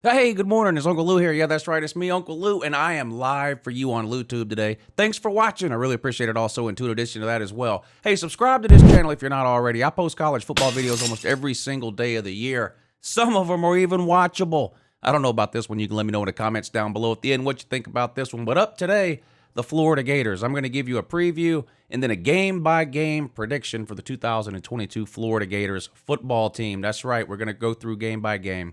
Hey, good morning. It's Uncle Lou here. Yeah, that's right. It's me, Uncle Lou, and I am live for you on LouTube today. Thanks for watching. I really appreciate it. Also, in addition to that as well. Hey, subscribe to this channel if you're not already. I post college football videos almost every single day of the year. Some of them are even watchable. I don't know about this one. You can let me know in the comments down below at the end what you think about this one. But up today, the Florida Gators. I'm going to give you a preview and then a game-by-game prediction for the 2022 Florida Gators football team. That's right. We're going to go through game by game.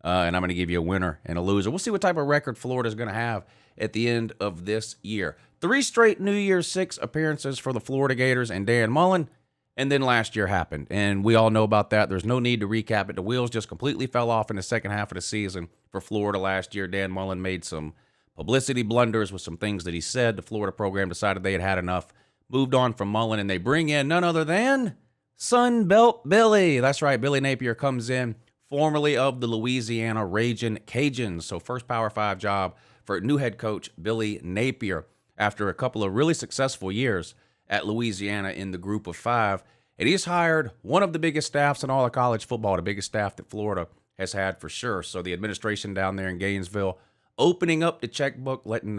And I'm going to give you a winner and a loser. We'll see what type of record Florida's going to have at the end of this year. 3 straight New Year's 6 appearances for the Florida Gators and Dan Mullen, and then last year happened. And we all know about that. There's no need to recap it. The wheels just completely fell off in the second half of the season for Florida last year. Dan Mullen made some publicity blunders with some things that he said. The Florida program decided they had had enough, moved on from Mullen, and they bring in none other than Sun Belt Billy. That's right, Billy Napier comes in, formerly of the Louisiana Ragin' Cajuns. So first Power 5 job for new head coach Billy Napier after a couple of really successful years at Louisiana in the group of 5. And he's hired one of the biggest staffs in all of college football, the biggest staff that Florida has had for sure. So the administration down there in Gainesville opening up the checkbook, letting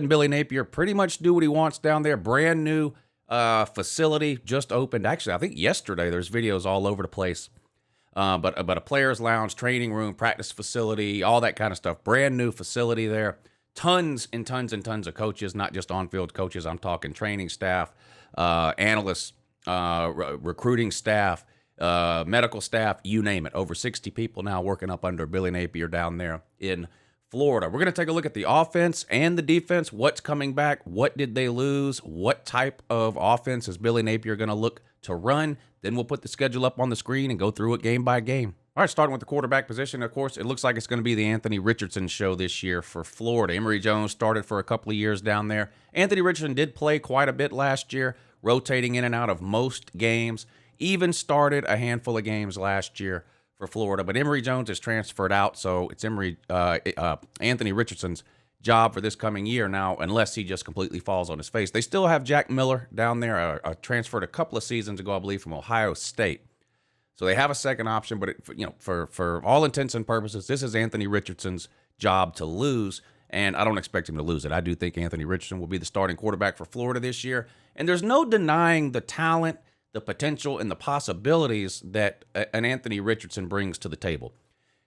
Billy Napier pretty much do what he wants down there. Brand new facility just opened. Actually, I think yesterday there's videos all over the place. But a player's lounge, training room, practice facility, all that kind of stuff. Brand new facility there. Tons and tons and tons of coaches, not just on-field coaches. I'm talking training staff, analysts, recruiting staff, medical staff, you name it. Over 60 people now working up under Billy Napier down there in Florida. We're going to take a look at the offense and the defense. What's coming back? What did they lose? What type of offense is Billy Napier going to look to run? Then we'll put the schedule up on the screen and go through it game by game. All right, starting with the quarterback position, of course, it looks like it's going to be the Anthony Richardson show this year for Florida. Emory Jones started for a couple of years down there. Anthony Richardson did play quite a bit last year, rotating in and out of most games, even started a handful of games last year for Florida. But Emory Jones is transferred out, so it's Anthony Richardson's job for this coming year now, unless he just completely falls on his face. They still have Jack Miller down there, transferred a couple of seasons ago, I believe, from Ohio State. So they have a second option, but for all intents and purposes, this is Anthony Richardson's job to lose, and I don't expect him to lose it. I do think Anthony Richardson will be the starting quarterback for Florida this year, and there's no denying the talent, the potential, and the possibilities that an Anthony Richardson brings to the table.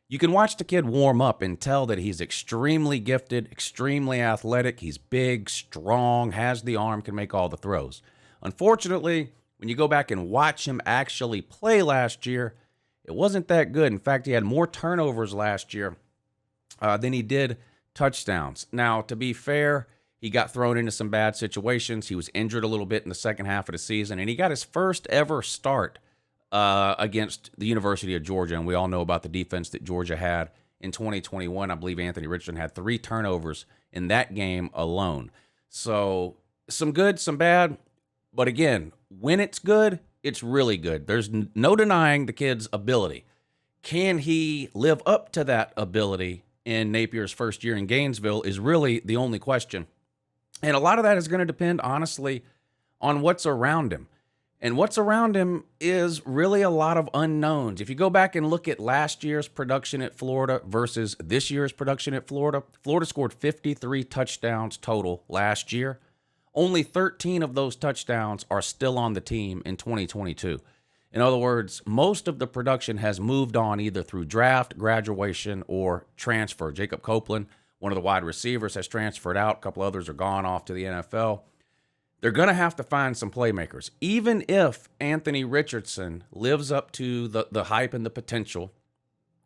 You can watch the kid warm up and tell that he's extremely gifted, extremely athletic. He's big, strong, has the arm, can make all the throws. Unfortunately, when you go back and watch him actually play last year, it wasn't that good. In fact, he had more turnovers last year than he did touchdowns. Now, to be fair, he got thrown into some bad situations. He was injured a little bit in the second half of the season, and he got his first ever start against the University of Georgia, and we all know about the defense that Georgia had in 2021. I believe Anthony Richardson had 3 turnovers in that game alone. So some good, some bad, but again, when it's good, it's really good. There's no denying the kid's ability. Can he live up to that ability in Napier's first year in Gainesville is really the only question. And a lot of that is going to depend, honestly, on what's around him. And what's around him is really a lot of unknowns. If you go back and look at last year's production at Florida versus this year's production at Florida, Florida scored 53 touchdowns total last year. Only 13 of those touchdowns are still on the team in 2022. In other words, most of the production has moved on either through draft, graduation, or transfer. Jacob Copeland, one of the wide receivers, has transferred out. A couple others are gone off to the NFL. They're going to have to find some playmakers. Even if Anthony Richardson lives up to the hype and the potential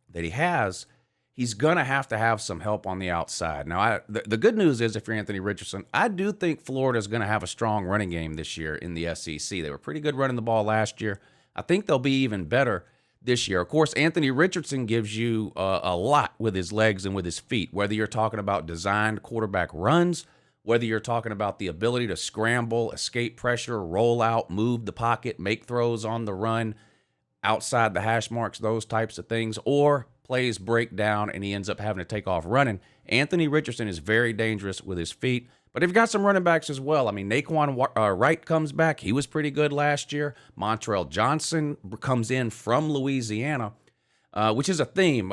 that he has, he's going to have some help on the outside. Now, the good news is, if you're Anthony Richardson, I do think Florida is going to have a strong running game this year in the SEC. They were pretty good running the ball last year. I think they'll be even better this year. Of course, Anthony Richardson gives you a lot with his legs and with his feet, whether you're talking about designed quarterback runs, whether you're talking about the ability to scramble, escape pressure, roll out, move the pocket, make throws on the run, outside the hash marks, those types of things, or plays break down and he ends up having to take off running. Anthony Richardson is very dangerous with his feet, but they've got some running backs as well. I mean, Naquan Wright comes back. He was pretty good last year. Montrell Johnson comes in from Louisiana. which is a theme.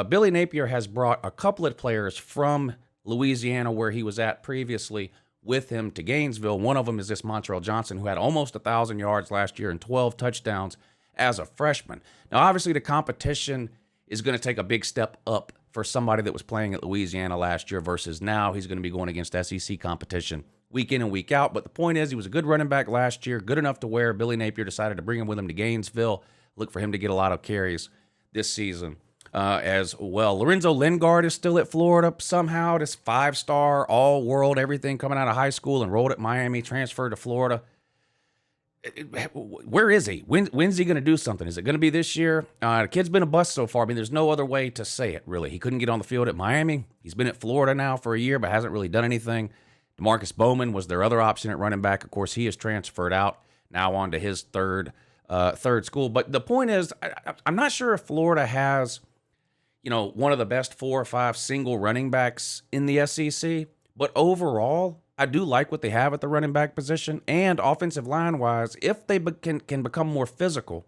Billy Napier has brought a couple of players from Louisiana, where he was at previously, with him to Gainesville. One of them is this Montreal Johnson, who had almost 1,000 yards last year and 12 touchdowns as a freshman. Now, obviously, the competition is going to take a big step up for somebody that was playing at Louisiana last year versus now he's going to be going against SEC competition week in and week out. But the point is, he was a good running back last year, good enough to where Billy Napier decided to bring him with him to Gainesville, look for him to get a lot of carries this season as well. Lorenzo Lingard is still at Florida somehow, this 5-star, all-world, everything coming out of high school, enrolled at Miami, transferred to Florida. Where is he? When's he going to do something? Is it going to be this year? The kid's been a bust so far. I mean, there's no other way to say it, really. He couldn't get on the field at Miami. He's been at Florida now for a year, but hasn't really done anything. DeMarcus Bowman was their other option at running back. Of course, he is transferred out, now on to his third school. But the point is, I'm not sure if Florida has, one of the best 4 or 5 single running backs in the SEC. But overall, I do like what they have at the running back position, and offensive line-wise, if they can become more physical,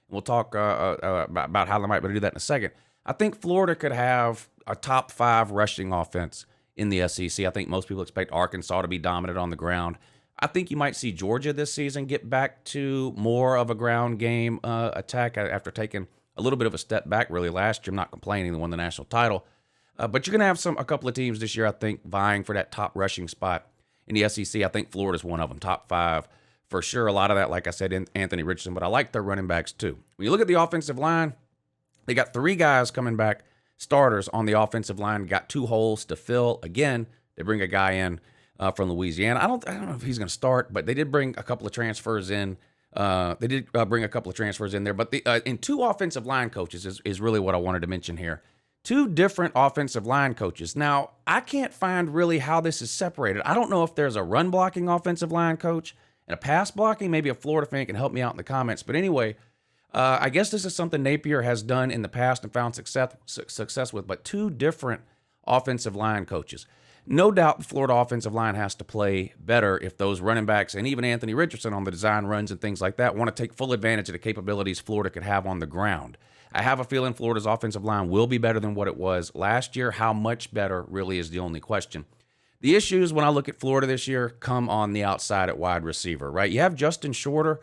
we'll talk about how they might be able to do that in a second. I think Florida could have a top 5 rushing offense in the SEC. I think most people expect Arkansas to be dominant on the ground. I think you might see Georgia this season get back to more of a ground game attack after taking a little bit of a step back really last year. I'm not complaining. They won the national title. But you're going to have a couple of teams this year, I think, vying for that top rushing spot in the SEC. I think Florida's one of them, top 5 for sure. A lot of that, like I said, in Anthony Richardson, but I like their running backs too. When you look at the offensive line, they got 3 guys coming back, starters on the offensive line, got 2 holes to fill. Again, they bring a guy in from Louisiana. I don't know if he's going to start, but they did bring a couple of transfers in. But in 2 offensive line coaches is really what I wanted to mention here. 2 different offensive line coaches. Now, I can't find really how this is separated. I don't know if there's a run blocking offensive line coach and a pass blocking. Maybe a Florida fan can help me out in the comments. But anyway, I guess this is something Napier has done in the past and found success with, but 2 different offensive line coaches. No doubt the Florida offensive line has to play better if those running backs and even Anthony Richardson on the design runs and things like that want to take full advantage of the capabilities Florida could have on the ground. I have a feeling Florida's offensive line will be better than what it was last year. How much better really is the only question. The issues when I look at Florida this year come on the outside at wide receiver, right? You have Justin Shorter.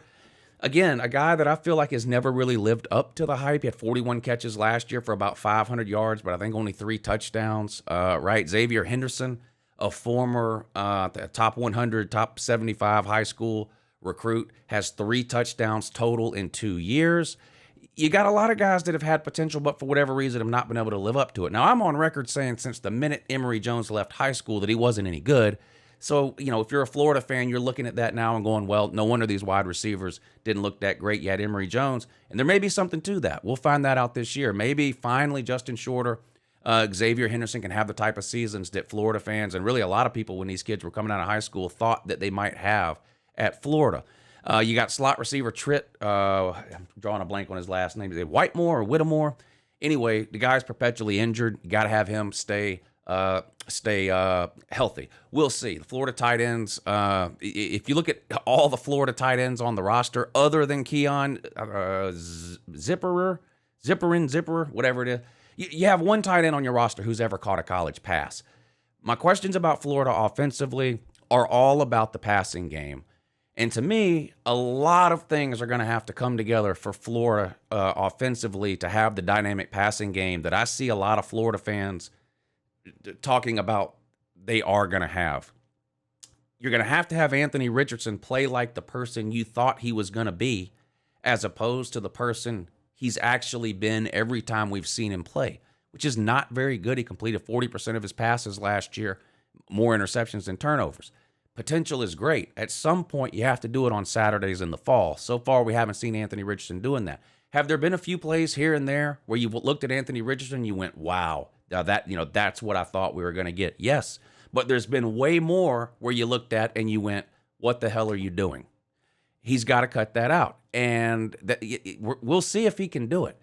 Again, a guy that I feel like has never really lived up to the hype. He had 41 catches last year for about 500 yards, but I think only 3 touchdowns, right? Xavier Henderson, a former top 100, top 75 high school recruit, has 3 touchdowns total in 2 years. You got a lot of guys that have had potential, but for whatever reason have not been able to live up to it. Now, I'm on record saying since the minute Emory Jones left high school that he wasn't any good. So, if you're a Florida fan, you're looking at that now and going, well, no wonder these wide receivers didn't look that great. You had Emory Jones, and there may be something to that. We'll find that out this year. Maybe finally Justin Shorter, Xavier Henderson can have the type of seasons that Florida fans and really a lot of people when these kids were coming out of high school thought that they might have at Florida. You got slot receiver Tritt. I'm drawing a blank on his last name. Is it Whitemore or Whittemore? Anyway, the guy's perpetually injured. You got to have him stay healthy. We'll see. The Florida tight ends, if you look at all the Florida tight ends on the roster, other than Keon Zipperer, whatever it is, you have 1 tight end on your roster who's ever caught a college pass. My questions about Florida offensively are all about the passing game. And to me, a lot of things are going to have to come together for Florida offensively to have the dynamic passing game that I see a lot of Florida fans talking about they are going to have. You're going to have Anthony Richardson play like the person you thought he was going to be, as opposed to the person he's actually been every time we've seen him play, which is not very good. He completed 40% of his passes last year, more interceptions than turnovers. Potential is great. At some point, you have to do it on Saturdays in the fall. So far, we haven't seen Anthony Richardson doing that. Have there been a few plays here and there where you looked at Anthony Richardson and you went, wow, that's what I thought we were going to get? Yes. But there's been way more where you looked at and you went, what the hell are you doing? He's got to cut that out. And we'll see if he can do it.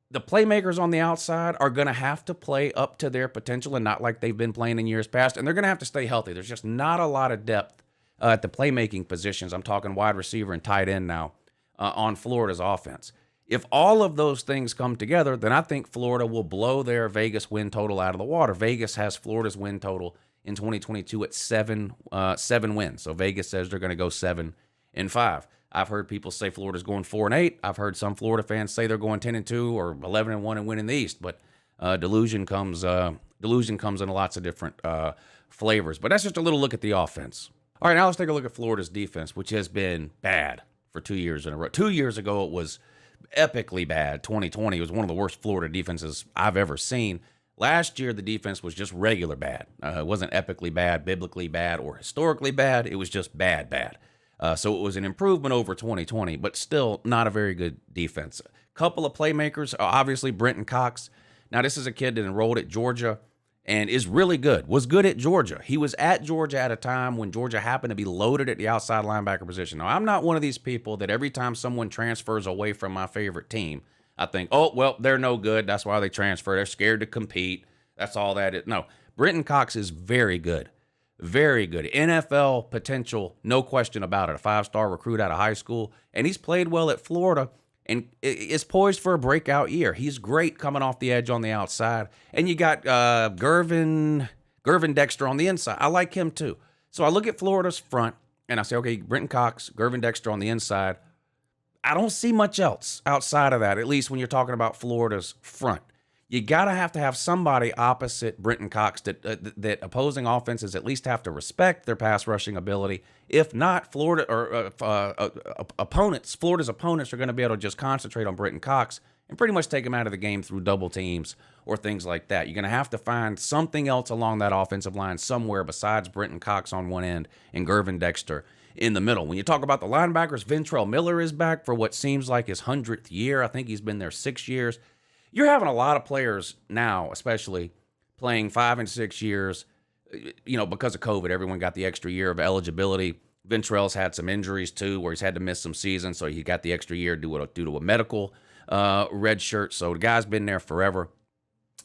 The playmakers on the outside are going to have to play up to their potential and not like they've been playing in years past. And they're going to have to stay healthy. There's just not a lot of depth at the playmaking positions. I'm talking wide receiver and tight end now on Florida's offense. If all of those things come together, then I think Florida will blow their Vegas win total out of the water. Vegas has Florida's win total in 2022 at seven wins. So Vegas says they're going to go 7-5. I've heard people say Florida's going 4-8. I've heard some Florida fans say they're going 10-2 or 11-1 and winning the East. But delusion comes in lots of different flavors. But that's just a little look at the offense. All right, now let's take a look at Florida's defense, which has been bad for 2 years in a row. 2 years ago, it was epically bad. 2020 was one of the worst Florida defenses I've ever seen. Last year, the defense was just regular bad. It wasn't epically bad, biblically bad, or historically bad. It was just bad. So it was an improvement over 2020, but still not a very good defense. Couple of playmakers, obviously Brenton Cox. Now, this is a kid that enrolled at Georgia and is really good, was good at Georgia. He was at Georgia at a time when Georgia happened to be loaded at the outside linebacker position. Now, I'm not one of these people that every time someone transfers away from my favorite team, I think, oh, well, they're no good. That's why they transfer. They're scared to compete. That's all that is. No, Brenton Cox is very good. Very good. NFL potential, no question about it. A 5-star recruit out of high school. And he's played well at Florida and is poised for a breakout year. He's great coming off the edge on the outside. And you got Gervin Dexter on the inside. I like him too. So I look at Florida's front and I say, okay, Brenton Cox, Gervin Dexter on the inside. I don't see much else outside of that, at least when you're talking about Florida's front. You got to have somebody opposite Brenton Cox that opposing offenses at least have to respect their pass rushing ability. If not, Florida's opponents are going to be able to just concentrate on Brenton Cox and pretty much take him out of the game through double teams or things like that. You're going to have to find something else along that offensive line somewhere besides Brenton Cox on one end and Gervin Dexter in the middle. When you talk about the linebackers, Ventrell Miller is back for what seems like his 100th year. I think he's been there 6 years. You're having a lot of players now, especially playing 5 and 6 years, because of COVID. Everyone got the extra year of eligibility. Ventrell's had some injuries too, where he's had to miss some seasons, so he got the extra year due to a medical red shirt. So the guy's been there forever.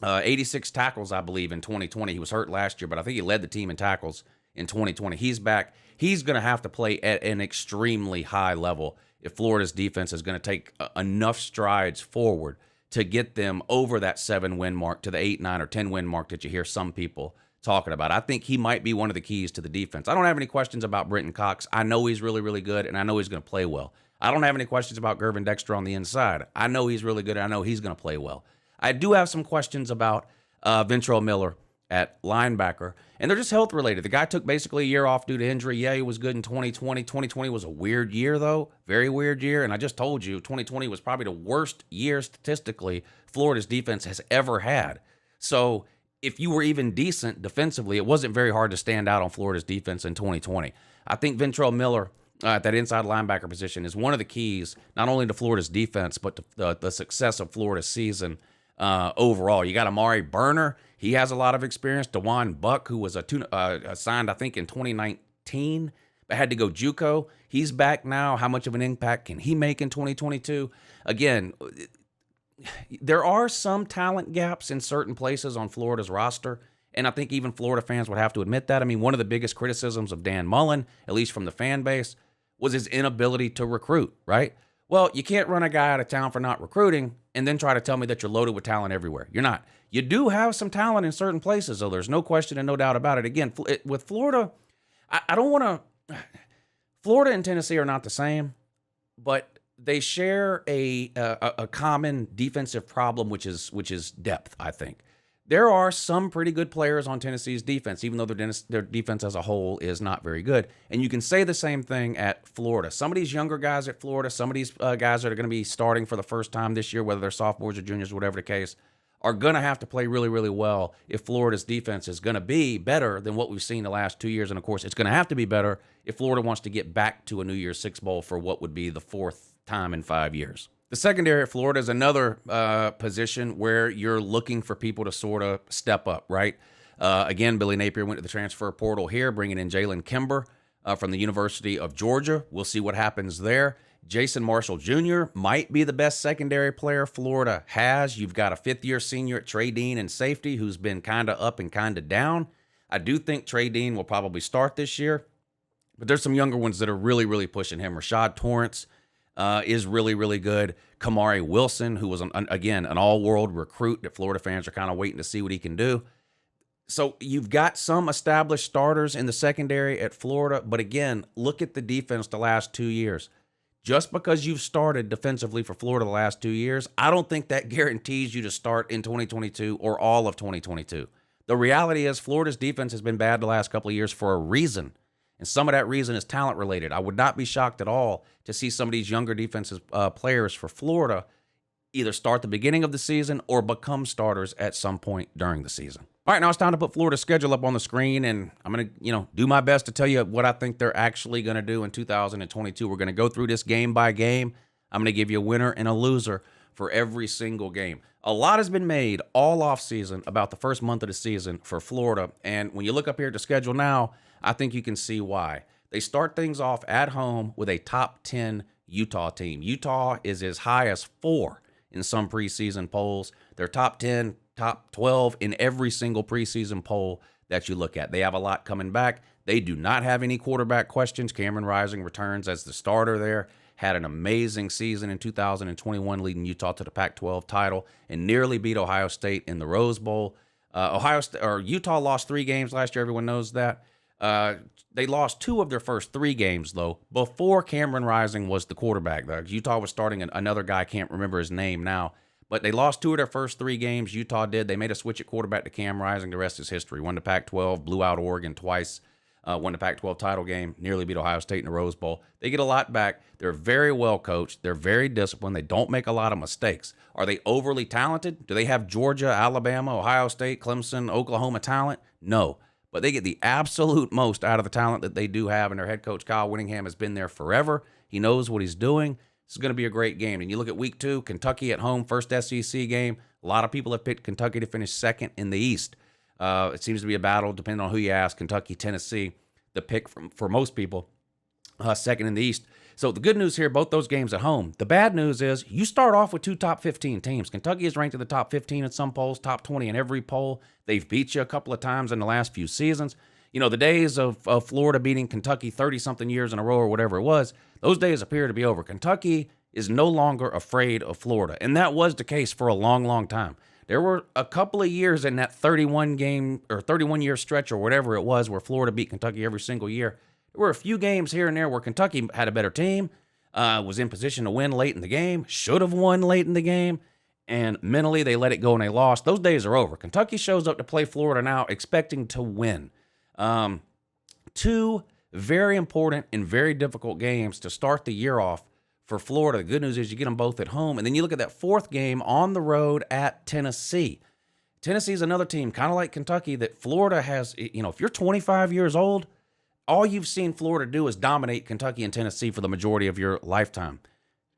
86 tackles, I believe, in 2020. He was hurt last year, but I think he led the team in tackles in 2020. He's back. He's going to have to play at an extremely high level if Florida's defense is going to take enough strides forward to get them over that 7-win mark to the 8, 9, or 10-win mark that you hear some people talking about. I think he might be one of the keys to the defense. I don't have any questions about Brenton Cox. I know he's really, really good, and I know he's going to play well. I don't have any questions about Gervin Dexter on the inside. I know he's really good, and I know he's going to play well. I do have some questions about Ventrell Miller at linebacker, and they're just health related. The guy took basically a year off due to injury. Yeah, he was good in 2020. 2020 was a weird year, though. Very weird year. And I just told you, 2020 was probably the worst year statistically Florida's defense has ever had. So if you were even decent defensively, it wasn't very hard to stand out on Florida's defense in 2020. I think Ventrell Miller at that inside linebacker position is one of the keys, not only to Florida's defense, but to the success of Florida's season overall. You got Amari Burner. He has a lot of experience. DeJuan Buck, who was signed, I think, in 2019, but had to go JUCO. He's back now. How much of an impact can he make in 2022? Again, there are some talent gaps in certain places on Florida's roster, and I think even Florida fans would have to admit that. I mean, one of the biggest criticisms of Dan Mullen, at least from the fan base, was his inability to recruit, right? Well, you can't run a guy out of town for not recruiting and then try to tell me that you're loaded with talent everywhere. You're not. You do have some talent in certain places, though. There's no question and no doubt about it. Again, with Florida, I don't want to... Florida and Tennessee are not the same, but they share a common defensive problem, which is depth, I think. There are some pretty good players on Tennessee's defense, even though their defense as a whole is not very good. And you can say the same thing at Florida. Some of these younger guys at Florida, some of these guys that are going to be starting for the first time this year, whether they're sophomores or juniors, whatever the case, are going to have to play really, really well if Florida's defense is going to be better than what we've seen the last 2 years. And, of course, it's going to have to be better if Florida wants to get back to a New Year's Six Bowl for what would be the 4th time in 5 years. The secondary at Florida is another position where you're looking for people to sort of step up, right? Again, Billy Napier went to the transfer portal here, bringing in Jalen Kimber from the University of Georgia. We'll see what happens there. Jason Marshall Jr. might be the best secondary player Florida has. You've got a fifth-year senior at Trey Dean in safety who's been kind of up and kind of down. I do think Trey Dean will probably start this year, but there's some younger ones that are really, really pushing him. Rashad Torrance, is really, really good. Kamari Wilson, who was, again, an all-world recruit that Florida fans are kind of waiting to see what he can do. So you've got some established starters in the secondary at Florida, but again, look at the defense the last 2 years. Just because you've started defensively for Florida the last 2 years, I don't think that guarantees you to start in 2022 or all of 2022. The reality is Florida's defense has been bad the last couple of years for a reason, and some of that reason is talent related. I would not be shocked at all to see some of these younger defensive players for Florida either start the beginning of the season or become starters at some point during the season. All right, now it's time to put Florida's schedule up on the screen, and I'm going to, do my best to tell you what I think they're actually going to do in 2022. We're going to go through this game by game. I'm going to give you a winner and a loser for every single game. A lot has been made all offseason about the first month of the season for Florida, and when you look up here at the schedule now, I think you can see why. They start things off at home with a top 10 Utah team. Utah is as high as 4 in some preseason polls. They're top 10, top 12 in every single preseason poll that you look at. They have a lot coming back. They do not have any quarterback questions. Cameron Rising returns as the starter there. Had an amazing season in 2021, leading Utah to the Pac-12 title and nearly beat Ohio State in the Rose Bowl. Utah lost 3 games last year. Everyone knows that. They lost 2 of their first 3 games, though, before Cameron Rising was the quarterback. Utah was starting another guy, I can't remember his name now, but they lost 2 of their first 3 games. Utah did. They made a switch at quarterback to Cam Rising. The rest is history. Won the Pac-12, blew out Oregon twice, won the Pac-12 title game, nearly beat Ohio State in the Rose Bowl. They get a lot back. They're very well coached. They're very disciplined. They don't make a lot of mistakes. Are they overly talented? Do they have Georgia, Alabama, Ohio State, Clemson, Oklahoma talent? No. But they get the absolute most out of the talent that they do have, and their head coach, Kyle Whittingham, has been there forever. He knows what he's doing. This is going to be a great game. And you look at week 2, Kentucky at home, first SEC game. A lot of people have picked Kentucky to finish second in the East. It seems to be a battle, depending on who you ask. Kentucky, Tennessee, the pick for most people, second in the East. So the good news here, both those games at home. The bad news is you start off with 2 top 15 teams. Kentucky is ranked in the top 15 in some polls, top 20 in every poll. They've beat you a couple of times in the last few seasons. The days of Florida beating Kentucky 30-something years in a row or whatever it was, those days appear to be over. Kentucky is no longer afraid of Florida, and that was the case for a long, long time. There were a couple of years in that 31-year stretch or whatever it was where Florida beat Kentucky every single year. There were a few games here and there where Kentucky had a better team, was in position to win late in the game, should have won late in the game, and mentally they let it go and they lost. Those days are over. Kentucky shows up to play Florida now expecting to win. 2 very important and very difficult games to start the year off for Florida. The good news is you get them both at home, and then you look at that 4th game on the road at Tennessee. Tennessee's another team, kind of like Kentucky, that Florida has, if you're 25 years old, all you've seen Florida do is dominate Kentucky and Tennessee for the majority of your lifetime.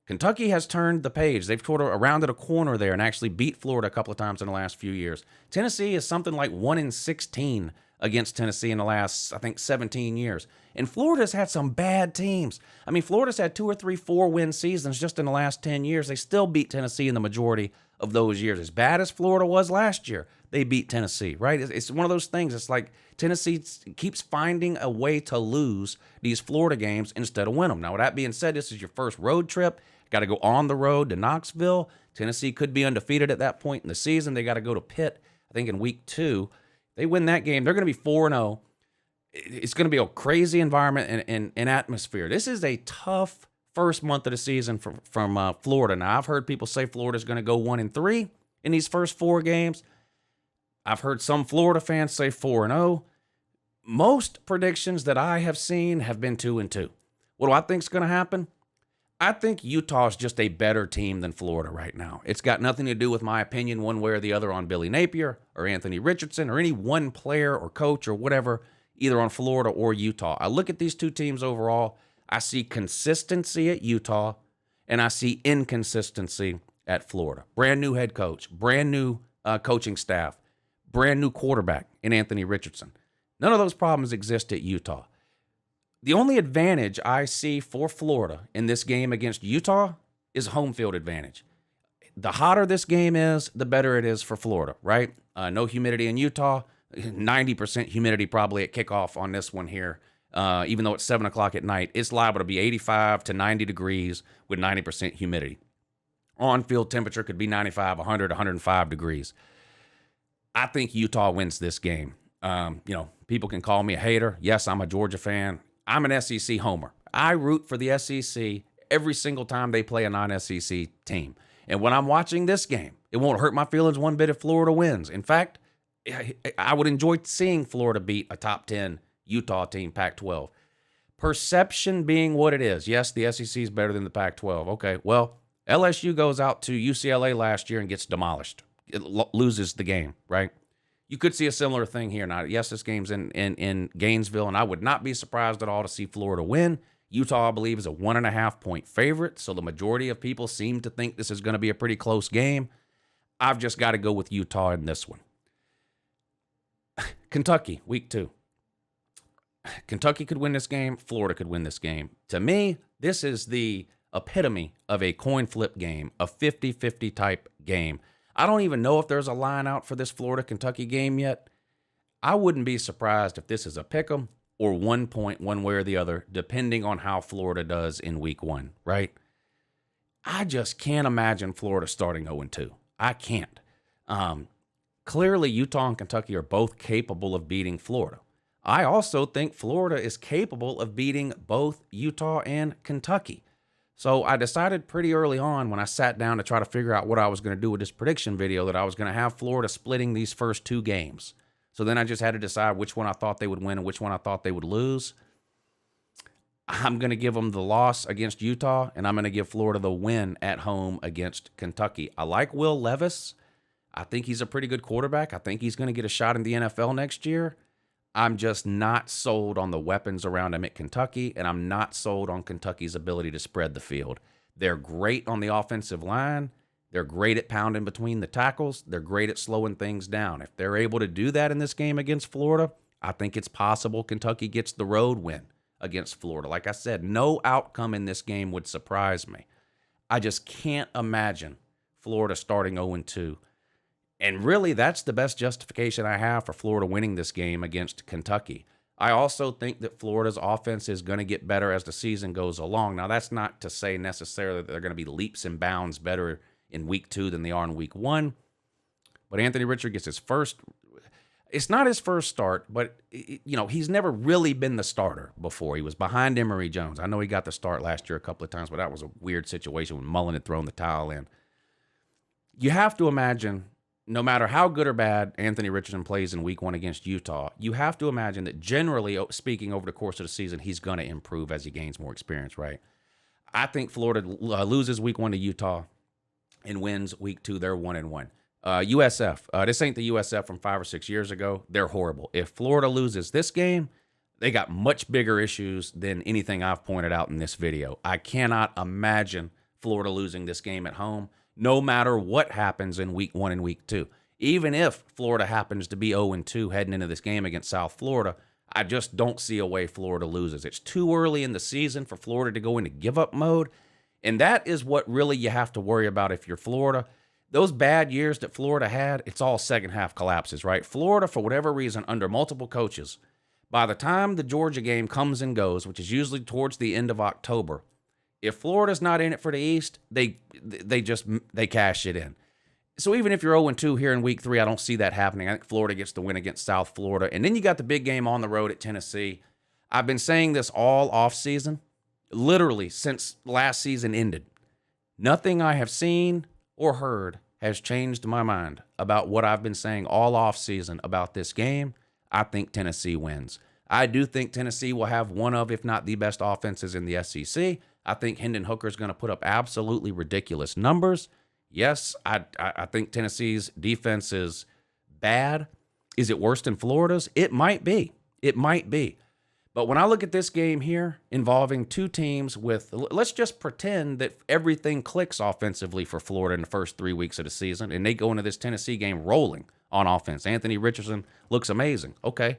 Kentucky has turned the page. They've sort of rounded a corner there and actually beat Florida a couple of times in the last few years. Tennessee is something like 1-16 against Tennessee in the last, I think, 17 years. And Florida's had some bad teams. I mean, Florida's had 2 or 3 4-win seasons just in the last 10 years. They still beat Tennessee in the majority of those years. As bad as Florida was last year, they beat Tennessee, right? It's one of those things. It's like Tennessee keeps finding a way to lose these Florida games instead of win them. Now, with that being said, this is your first road trip. Got to go on the road to Knoxville. Tennessee could be undefeated at that point in the season. They got to go to Pitt, I think, in week 2. They win that game, they're going to be 4-0. It's going to be a crazy environment and atmosphere. This is a tough first month of the season from Florida. Now, I've heard people say Florida's going to go 1-3 in these first 4 games. I've heard some Florida fans say 4-0. Most predictions that I have seen have been 2-2. What do I think is going to happen? I think Utah is just a better team than Florida right now. It's got nothing to do with my opinion one way or the other on Billy Napier or Anthony Richardson or any one player or coach or whatever, either on Florida or Utah. I look at these 2 teams overall. I see consistency at Utah, and I see inconsistency at Florida. Brand new head coach, brand new coaching staff, brand new quarterback in Anthony Richardson. None of those problems exist at Utah. The only advantage I see for Florida in this game against Utah is home field advantage. The hotter this game is, the better it is for Florida, right? No humidity in Utah, 90% humidity probably at kickoff on this one here even though it's 7 o'clock at night, it's liable to be 85 to 90 degrees with 90% humidity. On-field temperature could be 95, 100, 105 degrees. I think Utah wins this game. People can call me a hater. Yes, I'm a Georgia fan. I'm an SEC homer. I root for the SEC every single time they play a non-SEC team. And when I'm watching this game, it won't hurt my feelings one bit if Florida wins. In fact, I would enjoy seeing Florida beat a top 10 Utah team, Pac-12. Perception being what it is. Yes, the SEC is better than the Pac-12. Okay, well, LSU goes out to UCLA last year and gets demolished. It loses the game, right? You could see a similar thing here. Now, yes, this game's in Gainesville, and I would not be surprised at all to see Florida win. Utah, I believe, is a 1.5-point favorite, so the majority of people seem to think this is going to be a pretty close game. I've just got to go with Utah in this one. Kentucky, week 2. Kentucky could win this game. Florida could win this game. To me, this is the epitome of a coin flip game, a 50-50 type game. I don't even know if there's a line out for this Florida-Kentucky game yet. I wouldn't be surprised if this is a pick'em or 1 point one way or the other, depending on how Florida does in week 1, right? I just can't imagine Florida starting 0-2. I can't. Clearly, Utah and Kentucky are both capable of beating Florida. I also think Florida is capable of beating both Utah and Kentucky. So I decided pretty early on when I sat down to try to figure out what I was going to do with this prediction video that I was going to have Florida splitting these first 2 games. So then I just had to decide which one I thought they would win and which one I thought they would lose. I'm going to give them the loss against Utah, and I'm going to give Florida the win at home against Kentucky. I like Will Levis. I think he's a pretty good quarterback. I think he's going to get a shot in the NFL next year. I'm just not sold on the weapons around him at Kentucky, and I'm not sold on Kentucky's ability to spread the field. They're great on the offensive line. They're great at pounding between the tackles. They're great at slowing things down. If they're able to do that in this game against Florida, I think it's possible Kentucky gets the road win against Florida. Like I said, no outcome in this game would surprise me. I just can't imagine Florida starting 0-2. And really, that's the best justification I have for Florida winning this game against Kentucky. I also think that Florida's offense is going to get better as the season goes along. Now, that's not to say necessarily that they're going to be leaps and bounds better in week 2 than they are in week 1. But Anthony Richard gets his first. It's not his first start, but, he's never really been the starter before. He was behind Emory Jones. I know he got the start last year a couple of times, but that was a weird situation when Mullen had thrown the towel in. You have to imagine, no matter how good or bad Anthony Richardson plays in week 1 against Utah, you have to imagine that generally speaking over the course of the season, he's going to improve as he gains more experience, right? I think Florida loses week 1 to Utah and wins week 2. They're 1-1. USF. This ain't the USF from 5 or 6 years ago. They're horrible. If Florida loses this game, they got much bigger issues than anything I've pointed out in this video. I cannot imagine Florida losing this game at home, no matter what happens in week 1 and week 2. Even if Florida happens to be 0-2 heading into this game against South Florida, I just don't see a way Florida loses. It's too early in the season for Florida to go into give-up mode, and that is what really you have to worry about if you're Florida. Those bad years that Florida had, it's all second-half collapses, right? Florida, for whatever reason, under multiple coaches, by the time the Georgia game comes and goes, which is usually towards the end of October, if Florida's not in it for the East, they cash it in. So even if you're 0-2 here in week 3, I don't see that happening. I think Florida gets the win against South Florida. And then you got the big game on the road at Tennessee. I've been saying this all offseason, literally since last season ended. Nothing I have seen or heard has changed my mind about what I've been saying all offseason about this game. I think Tennessee wins. I do think Tennessee will have one of, if not the best offenses in the SEC. I think Hendon Hooker's going to put up absolutely ridiculous numbers. Yes, I think Tennessee's defense is bad. Is it worse than Florida's? It might be. It might be. But when I look at this game here involving 2 teams with, let's just pretend that everything clicks offensively for Florida in the first 3 weeks of the season, and they go into this Tennessee game rolling on offense. Anthony Richardson looks amazing. Okay.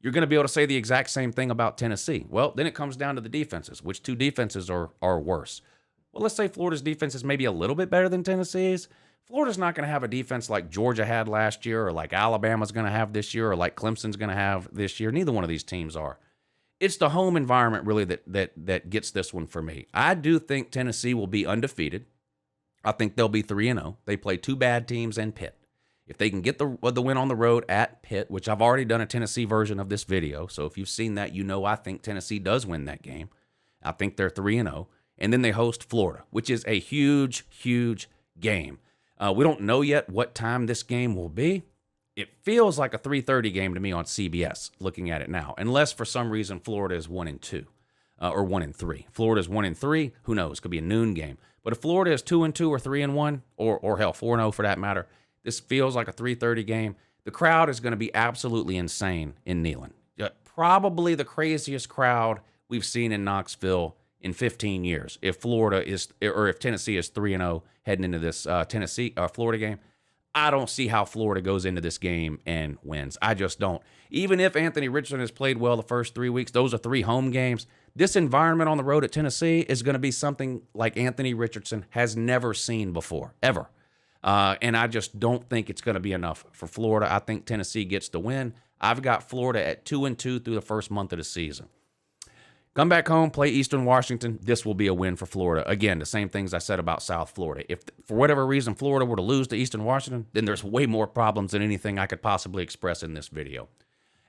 You're going to be able to say the exact same thing about Tennessee. Well, then it comes down to the defenses. Which 2 defenses are worse? Well, let's say Florida's defense is maybe a little bit better than Tennessee's. Florida's not going to have a defense like Georgia had last year, or like Alabama's going to have this year, or like Clemson's going to have this year. Neither one of these teams are. it's the home environment really that gets this one for me. I do think Tennessee will be undefeated. I think they'll be 3-0. They play two bad teams and Pitt. If they can get the win on the road at Pitt, which I've already done a Tennessee version of this video, so if you've seen that, you know I think Tennessee does win that game. I think they're 3-0. And then they host Florida, which is a huge, huge game. We don't know yet what time this game will be. It feels like a 3:30 game to me on CBS, looking at it now, unless for some reason Florida is 1-2 or 1-3. Florida is 1-3. Who knows? Could be a noon game. But if Florida is 2-2 or 3-1, or hell, 4-0 for that matter, this feels like a 3:30 game. The crowd is going to be absolutely insane in Neyland. Probably the craziest crowd we've seen in Knoxville in 15 years. If Tennessee is 3-0 heading into this Florida game, I don't see how Florida goes into this game and wins. I just don't. Even if Anthony Richardson has played well the first 3 weeks, those are 3 home games. This environment on the road at Tennessee is going to be something like Anthony Richardson has never seen before, ever. And I just don't think it's going to be enough for Florida. I think Tennessee gets the win. I've got Florida at 2-2 through the first month of the season. Come back home, play Eastern Washington. This will be a win for Florida. Again, the same things I said about South Florida. If, for whatever reason, Florida were to lose to Eastern Washington, then there's way more problems than anything I could possibly express in this video.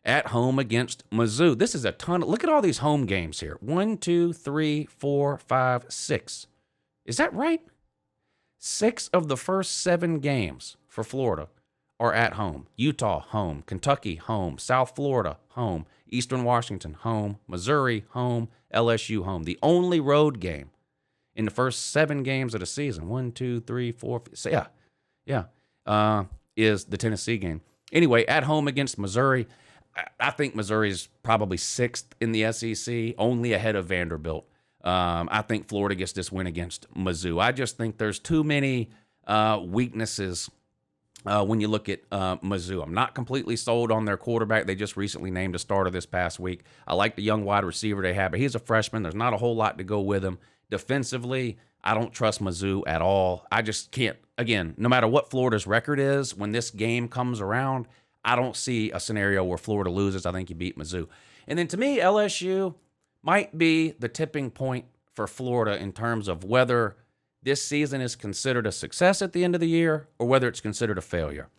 At home against Mizzou. This is a ton. Look at all these home games here. 1, 2, 3, 4, 5, 6. Is that right? 6 of the first 7 games for Florida are at home. Utah, home. Kentucky, home. South Florida, home. Eastern Washington, home. Missouri, home. LSU, home. The only road game in the first 7 games of the season, 1, 2, 3, 4, 5, is the Tennessee game. Anyway, at home against Missouri, I think Missouri is probably 6th in the SEC, only ahead of Vanderbilt. I think Florida gets this win against Mizzou. I just think there's too many weaknesses when you look at Mizzou. I'm not completely sold on their quarterback. They just recently named a starter this past week. I like the young wide receiver they have, but he's a freshman. There's not a whole lot to go with him. Defensively, I don't trust Mizzou at all. I just can't. Again, no matter what Florida's record is, when this game comes around, I don't see a scenario where Florida loses. I think you beat Mizzou. And then to me, LSU might be the tipping point for Florida in terms of whether this season is considered a success at the end of the year or whether it's considered a failure.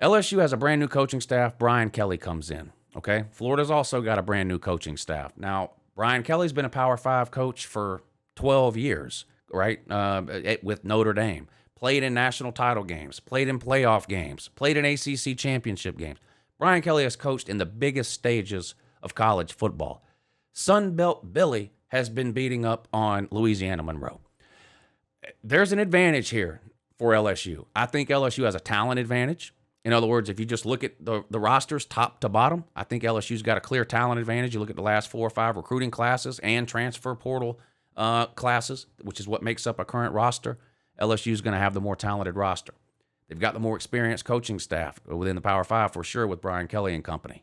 LSU has a brand new coaching staff. Brian Kelly comes in, okay? Florida's also got a brand new coaching staff. Now, Brian Kelly's been a Power 5 coach for 12 years, right, with Notre Dame. Played in national title games, played in playoff games, played in ACC championship games. Brian Kelly has coached in the biggest stages of college football. Sun Belt Billy has been beating up on Louisiana Monroe. There's an advantage here for LSU. I think LSU has a talent advantage. In other words, if you just look at the rosters top to bottom, I think LSU's got a clear talent advantage. You look at the last 4 or 5 recruiting classes and transfer portal classes, which is what makes up a current roster. LSU's going to have the more talented roster. They've got the more experienced coaching staff within the Power 5 for sure with Brian Kelly and company.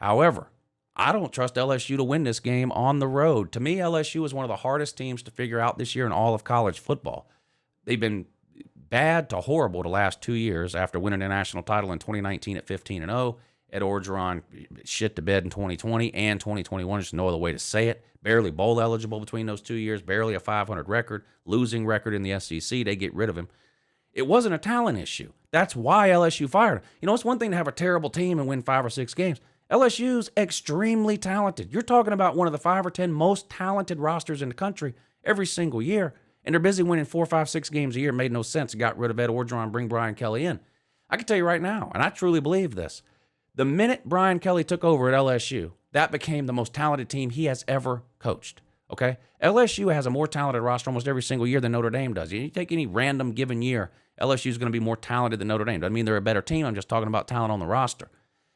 However, I don't trust LSU to win this game on the road. To me, LSU is one of the hardest teams to figure out this year in all of college football. They've been bad to horrible the last 2 years after winning a national title in 2019 at 15-0. Ed Orgeron shit to bed in 2020 and 2021. There's no other way to say it. Barely bowl eligible between those 2 years. Barely a 500 record. Losing record in the SEC. They get rid of him. It wasn't a talent issue. That's why LSU fired him. You know, it's one thing to have a terrible team and win 5 or 6 games. LSU's extremely talented. You're talking about one of the 5 or 10 most talented rosters in the country every single year, and they're busy winning 4, 5, 6 games a year. It made no sense. Got rid of Ed Orgeron, bring Brian Kelly in. I can tell you right now, and I truly believe this, the minute Brian Kelly took over at LSU, that became the most talented team he has ever coached. Okay? LSU has a more talented roster almost every single year than Notre Dame does. You take any random given year, LSU is going to be more talented than Notre Dame. Doesn't mean they're a better team. I'm just talking about talent on the roster.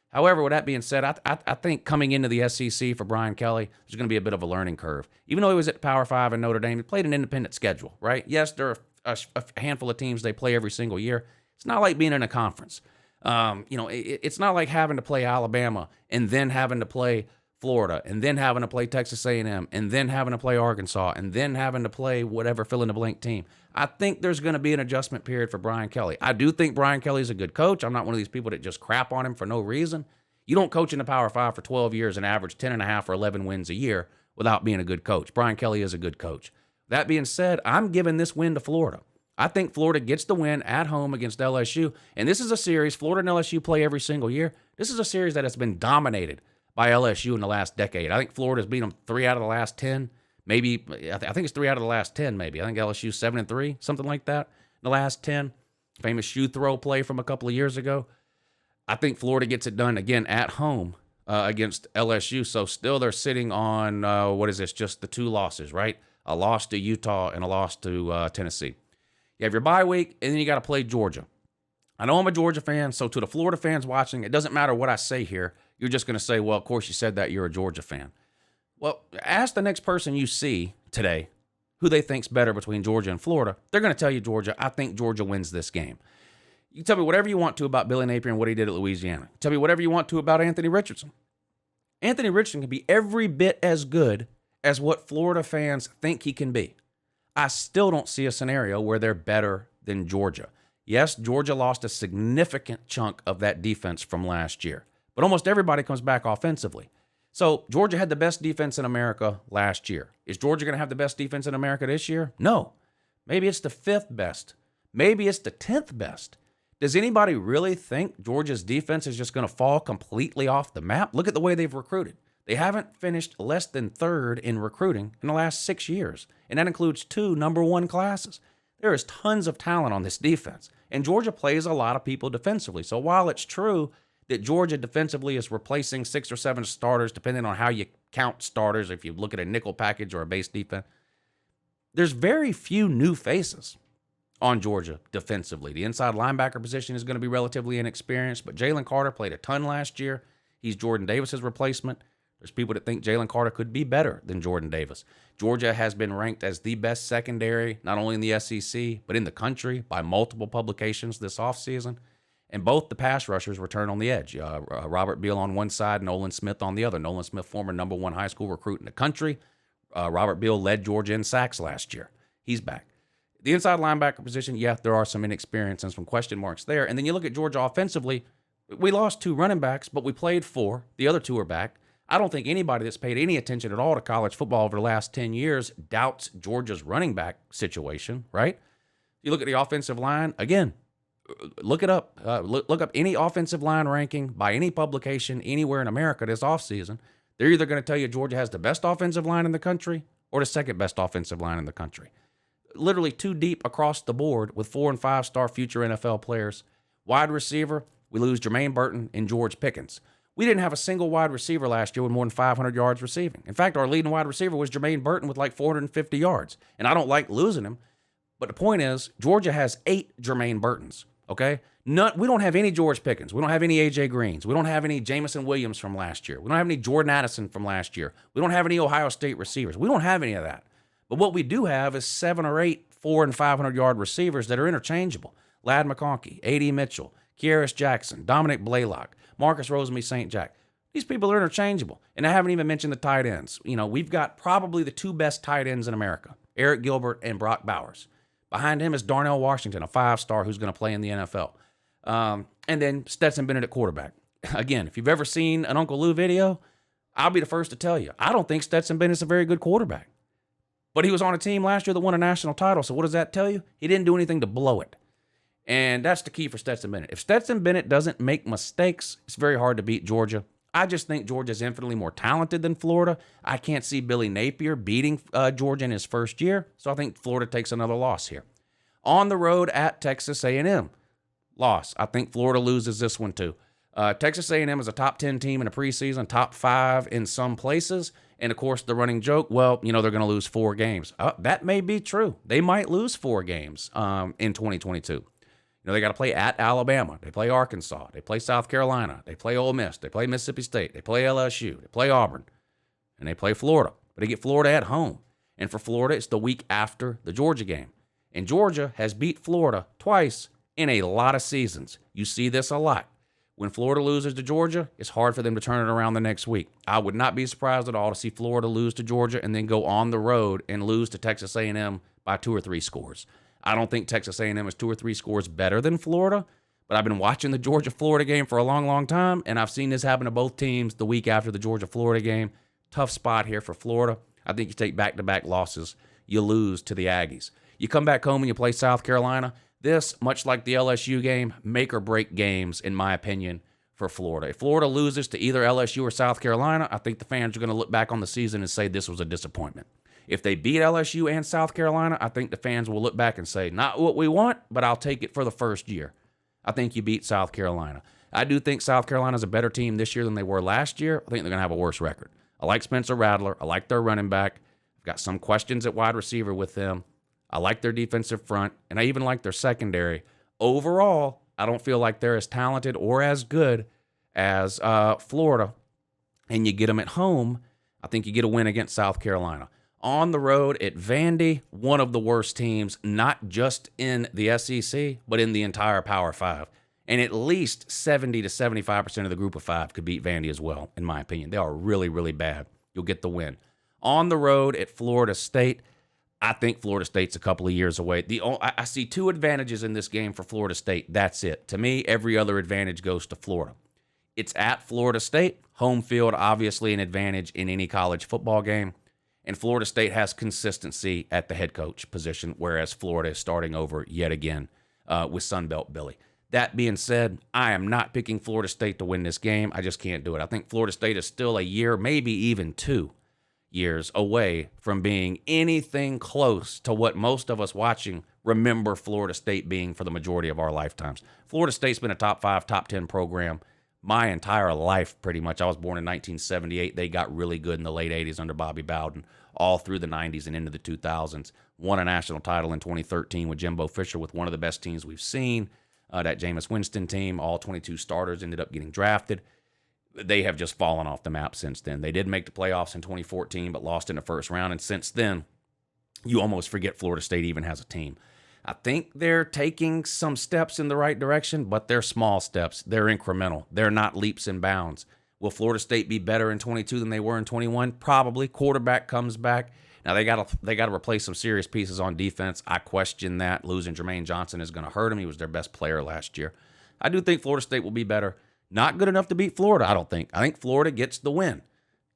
However, with that being said, I think coming into the SEC for Brian Kelly, there's going to be a bit of a learning curve. Even though he was at Power 5 in Notre Dame, he played an independent schedule, right? Yes, there are a handful of teams they play every single year. It's not like being in a conference. It's not like having to play Alabama and then having to play Florida and then having to play Texas A&M and then having to play Arkansas and then having to play whatever fill-in-the-blank team. I think there's going to be an adjustment period for Brian Kelly. I do think Brian Kelly's a good coach. I'm not one of these people that just crap on him for no reason. You don't coach in the Power 5 for 12 years and average 10.5 or 11 wins a year without being a good coach. Brian Kelly is a good coach. That being said, I'm giving this win to Florida. I think Florida gets the win at home against LSU. And this is a series, Florida and LSU play every single year. This is a series that has been dominated by LSU in the last decade. I think Florida's beat them 3 out of the last 10. Maybe, I think it's 3 out of the last 10, maybe. I think LSU's 7-3, something like that, in the last 10. Famous shoe throw play from a couple of years ago. I think Florida gets it done again at home against LSU. So still they're sitting on, just the 2 losses, right? A loss to Utah and a loss to Tennessee. You have your bye week, and then you got to play Georgia. I know I'm a Georgia fan, so to the Florida fans watching, it doesn't matter what I say here. You're just going to say, well, of course you said that, you're a Georgia fan. Well, ask the next person you see today who they think's better between Georgia and Florida. They're going to tell you Georgia. I think Georgia wins this game. You can tell me whatever you want to about Billy Napier and what he did at Louisiana. Tell me whatever you want to about Anthony Richardson. Anthony Richardson can be every bit as good as what Florida fans think he can be. I still don't see a scenario where they're better than Georgia. Yes, Georgia lost a significant chunk of that defense from last year, but almost everybody comes back offensively. So Georgia had the best defense in America last year. Is Georgia going to have the best defense in America this year? No. Maybe it's the 5th best. Maybe it's the 10th best. Does anybody really think Georgia's defense is just going to fall completely off the map? Look at the way they've recruited. They haven't finished less than 3rd in recruiting in the last 6 years, and that includes 2 number 1 classes. There is tons of talent on this defense, and Georgia plays a lot of people defensively. So while it's true that Georgia defensively is replacing 6 or 7 starters, depending on how you count starters, if you look at a nickel package or a base defense, there's very few new faces on Georgia defensively. The inside linebacker position is going to be relatively inexperienced, but Jalen Carter played a ton last year. He's Jordan Davis's replacement. There's people that think Jalen Carter could be better than Jordan Davis. Georgia has been ranked as the best secondary, not only in the SEC, but in the country by multiple publications this offseason. And both the pass rushers return on the edge. Robert Beal on one side, Nolan Smith on the other. Nolan Smith, former number 1 high school recruit in the country. Robert Beal led Georgia in sacks last year. He's back. The inside linebacker position, yeah, there are some inexperience and some question marks there. And then you look at Georgia offensively. We lost 2 running backs, but we played 4. The other 2 are back. I don't think anybody that's paid any attention at all to college football over the last 10 years doubts Georgia's running back situation, right? You look at the offensive line, again, look it up. Look up any offensive line ranking by any publication anywhere in America this offseason. They're either going to tell you Georgia has the best offensive line in the country or the 2nd best offensive line in the country. Literally 2 deep across the board with 4- and 5-star future NFL players. Wide receiver, we lose Jermaine Burton and George Pickens. We didn't have a single wide receiver last year with more than 500 yards receiving. In fact, our leading wide receiver was Jermaine Burton with like 450 yards. And I don't like losing him. But the point is, Georgia has 8 Jermaine Burtons, okay? We don't have any George Pickens. We don't have any A.J. Greens. We don't have any Jamison Williams from last year. We don't have any Jordan Addison from last year. We don't have any Ohio State receivers. We don't have any of that. But what we do have is 7 or 8 400- and 500-yard receivers that are interchangeable. Ladd McConkey, A.D. Mitchell, Kieris Jackson, Dominic Blaylock, Marcus Rosemy St. Jack. These people are interchangeable. And I haven't even mentioned the tight ends. You know, we've got probably the 2 best tight ends in America, Eric Gilbert and Brock Bowers. Behind him is Darnell Washington, a 5-star who's going to play in the NFL. And then Stetson Bennett at quarterback. Again, if you've ever seen an Uncle Lou video, I'll be the first to tell you, I don't think Stetson Bennett's a very good quarterback. But he was on a team last year that won a national title. So what does that tell you? He didn't do anything to blow it. And that's the key for Stetson Bennett. If Stetson Bennett doesn't make mistakes, it's very hard to beat Georgia. I just think Georgia's infinitely more talented than Florida. I can't see Billy Napier beating Georgia in his first year, so I think Florida takes another loss here. On the road at Texas A&M, loss. I think Florida loses this one too. Texas A&M is a top 10 team in the preseason, top 5 in some places, and of course the running joke, well, you know, they're going to lose 4 games. That may be true. They might lose 4 games in 2022. You know, they got to play at Alabama. They play Arkansas. They play South Carolina. They play Ole Miss. They play Mississippi State. They play LSU. They play Auburn. And they play Florida. But they get Florida at home. And for Florida, it's the week after the Georgia game. And Georgia has beat Florida twice in a lot of seasons. You see this a lot. When Florida loses to Georgia, it's hard for them to turn it around the next week. I would not be surprised at all to see Florida lose to Georgia and then go on the road and lose to Texas A&M by 2 or 3 scores. I don't think Texas A&M is 2 or 3 scores better than Florida, But I've been watching the Georgia-Florida game for a long, long time, and I've seen this happen to both teams the week after the Georgia-Florida game. Tough spot here for Florida. I think you take back-to-back losses, you lose to the Aggies. You come back home and you play South Carolina. This, much like the LSU game, make or break games, in my opinion, for Florida. If Florida loses to either LSU or South Carolina, I think the fans are going to look back on the season and say this was a disappointment. If they beat LSU and South Carolina, I think the fans will look back and say, not what we want, but I'll take it for the first year. I think you beat South Carolina. I do think South Carolina's a better team this year than they were last year. I think they're going to have a worse record. I like Spencer Rattler. I like their running back. I've got some questions at wide receiver with them. I like their defensive front, and I even like their secondary. Overall, I don't feel like they're as talented or as good as Florida. And you get them at home, I think you get a win against South Carolina. On the road at Vandy, one of the worst teams, not just in the SEC, but in the entire Power 5. And at least 70 to 75% of the group of 5 could beat Vandy as well, in my opinion. They are really, really bad. You'll get the win. On the road at Florida State, I think Florida State's a couple of years away. I see 2 advantages in this game for Florida State. That's it. To me, every other advantage goes to Florida. It's at Florida State. Home field, obviously an advantage in any college football game. And Florida State has consistency at the head coach position, whereas Florida is starting over yet again with Sunbelt Billy. That being said, I am not picking Florida State to win this game. I just can't do it. I think Florida State is still a year, maybe even 2 years away from being anything close to what most of us watching remember Florida State being for the majority of our lifetimes. Florida State's been a top 5, top 10 program my entire life, pretty much. I was born in 1978. They got really good in the late 80s under Bobby Bowden, all through the 90s and into the 2000s. Won a national title in 2013 with Jimbo Fisher, with one of the best teams we've seen. That Jameis Winston team, all 22 starters ended up getting drafted. They have just fallen off the map since then. They did make the playoffs in 2014, but lost in the first round. And since then, you almost forget Florida State even has a team. I think they're taking some steps in the right direction, but they're small steps. They're incremental. They're not leaps and bounds. Will Florida State be better in 22 than they were in 21? Probably. Quarterback comes back. Now, they got to replace some serious pieces on defense. I question that. Losing Jermaine Johnson is going to hurt him. He was their best player last year. I do think Florida State will be better. Not good enough to beat Florida, I don't think. I think Florida gets the win.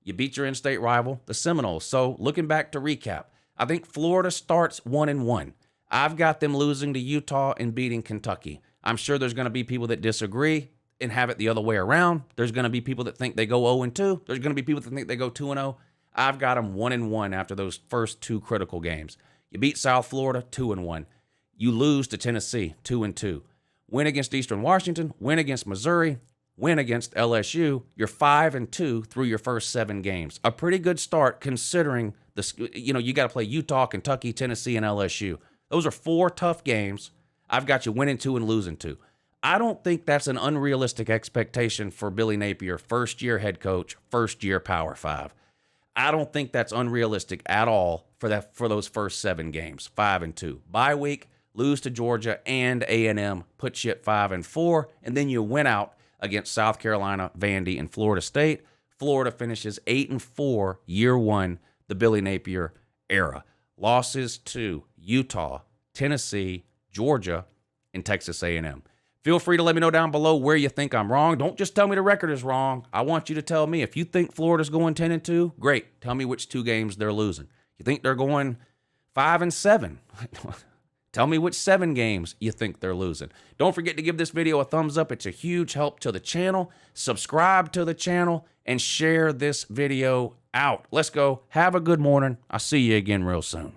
You beat your in-state rival, the Seminoles. So, looking back to recap, I think Florida starts 1-1. I've got them losing to Utah and beating Kentucky. I'm sure there's going to be people that disagree and have it the other way around. There's going to be people that think they go 0-2. There's going to be people that think they go 2-0. I've got them 1-1 after those first 2 critical games. You beat South Florida, 2-1. You lose to Tennessee, 2-2. Win against Eastern Washington, win against Missouri, win against LSU. You're 5-2 through your first 7 games. A pretty good start considering you got to play Utah, Kentucky, Tennessee, and LSU. Those are 4 tough games. I've got you winning 2 and losing 2. I don't think that's an unrealistic expectation for Billy Napier, first-year head coach, first-year Power 5. I don't think that's unrealistic at all for those first 7 games, 5-2. Bye week, lose to Georgia and A&M, put you at 5-4, and then you win out against South Carolina, Vandy, and Florida State. Florida finishes 8-4 year 1, the Billy Napier era. Losses to Utah, Tennessee, Georgia, and Texas A&M. Feel free to let me know down below where you think I'm wrong. Don't just tell me the record is wrong. I want you to tell me if you think Florida's going 10-2, great. Tell me which 2 games they're losing. You think they're going 5-7? Tell me which 7 games you think they're losing. Don't forget to give this video a thumbs up. It's a huge help to the channel. Subscribe to the channel and share this video out. Let's go. Have a good morning. I'll see you again real soon.